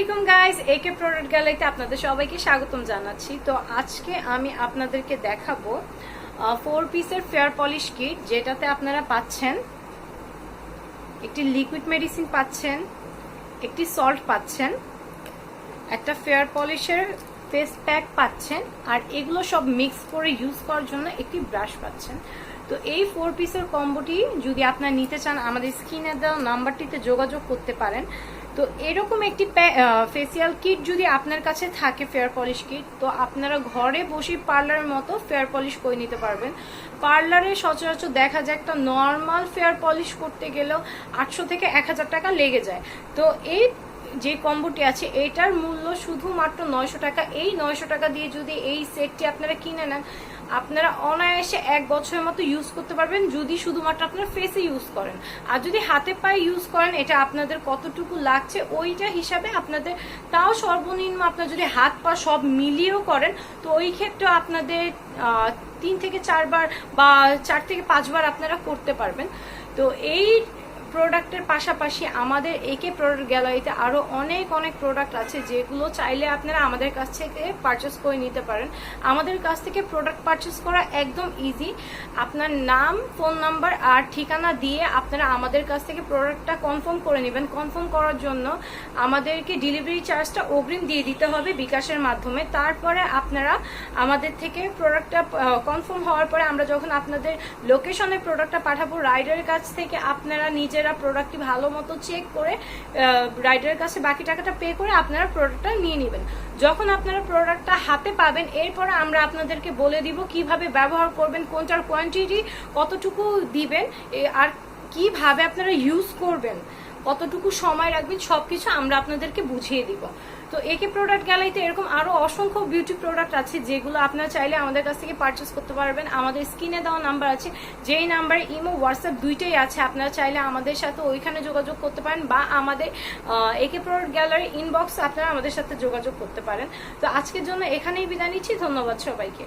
আলাইকুম গাইস, একে প্রোডাক্ট গ্যালারিতে আপনাদের সবাইকে স্বাগতম জানাচ্ছি। তো আজকে আমি আপনাদেরকে দেখাবো 4 পিসের ফেয়ার পলিশ কিট, যেটাতে আপনারা পাচ্ছেন একটি লিকুইড মেডিসিন পাচ্ছেন, একটি সল্ট পাচ্ছেন, একটা ফেয়ার পলিশের ফেস প্যাক পাচ্ছেন, আর এগুলো সব মিক্স করে ইউজ করার জন্য একটি ব্রাশ পাচ্ছেন। তো এই 4 পিসের কম্বোটি যদি আপনারা নিতে চান, আমাদের স্ক্রিনে দেওয়া নাম্বারটিতে যোগাযোগ করতে পারেন। তো এরকম একটি ফেসিয়াল কিট যদি আপনার কাছে থাকে, ফেয়ার পলিশ কিট, তো আপনারা ঘরে বসে পার্লারের মতো ফেয়ার পলিশ করে নিতে পারবেন। পার্লারে সচরাচর দেখা যায় একটা নর্মাল ফেয়ার পলিশ করতে গেলেও 800 থেকে 1000 টাকা লেগে যায়। তো এই যে কম্বোটি আছে এটার মূল্য শুধুমাত্র 900 টাকা। এই 900 টাকা দিয়ে যদি এই সেটটি আপনারা কিনে নেন, আপনারা অনায়াসে 1 বছরের মতো ইউজ করতে পারবেন, যদি শুধুমাত্র আপনারা ফেসে ইউজ করেন। আর যদি হাতে পায়ে ইউজ করেন, এটা আপনাদের কতটুকু লাগছে ওইটা হিসাবে আপনাদের, তাও সর্বনিম্ন আপনার যদি হাত পা সব মিলিয়েও করেন, তো ওই ক্ষেত্রে আপনাদের 3 থেকে 4 বার বা 4 থেকে 5 বার আপনারা করতে পারবেন। তো এই প্রোডাক্টের পাশাপাশি আমাদের একে প্রোডাক্ট গ্যালারিতে আরো অনেক প্রোডাক্ট আছে, যেগুলো চাইলে আপনারা আমাদের কাছ থেকে পারচেস করে নিতে পারেন। আমাদের কাছ থেকে প্রোডাক্ট পারচেস করা একদম ইজি। আপনার নাম, ফোন নাম্বার আর ঠিকানা দিয়ে আপনারা আমাদের কাছ থেকে প্রোডাক্টটা কনফার্ম করে নেবেন। কনফার্ম করার জন্য আমাদেরকে ডেলিভারি চার্জটা অগ্রিম দিয়ে দিতে হবে বিকাশের মাধ্যমে। তারপরে আপনারা আমাদের থেকে প্রোডাক্টটা কনফার্ম হওয়ার পরে আমরা যখন আপনাদের লোকেশনে প্রোডাক্টটা পাঠাবো, রাইডারের কাছ থেকে আপনারা নিজেরা প্রোডাক্টটি ভালো মতো চেক করে রাইডারের কাছে বাকি টাকাটা পে করে আপনারা প্রোডাক্টটা নিয়ে নেবেন। যখন আপনারা প্রোডাক্টটা হাতে পাবেন, এরপরে আমরা আপনাদেরকে বলে দিব কিভাবে ব্যবহার করবেন, কোনটার কোয়ান্টিটি কতটুকু দিবেন, আর কিভাবে আপনারা ইউজ করবেন, কতটুকু সময় রাখবেন, সবকিছু আমরা আপনাদেরকে বুঝিয়ে দিব। তো একে প্রোডাক্ট গ্যালারিতে এরকম আরো অসংখ্য বিউটি প্রোডাক্ট আছে, যেগুলো আপনারা চাইলে আমাদের কাছ থেকে পারচেস করতে পারবেন। আমাদের স্ক্রিনে দেওয়া নাম্বার আছে, যেই নাম্বারে ইমো হোয়াটসঅ্যাপ দুইটাই আছে। আপনারা চাইলে আমাদের সাথে ওইখানে যোগাযোগ করতে পারেন, বা আমাদের একে প্রোডাক্ট গ্যালারি ইনবক্স আপনারা আমাদের সাথে যোগাযোগ করতে পারেন। তো আজকের জন্য এখানেই বিদায় নিচ্ছি। ধন্যবাদ সবাইকে।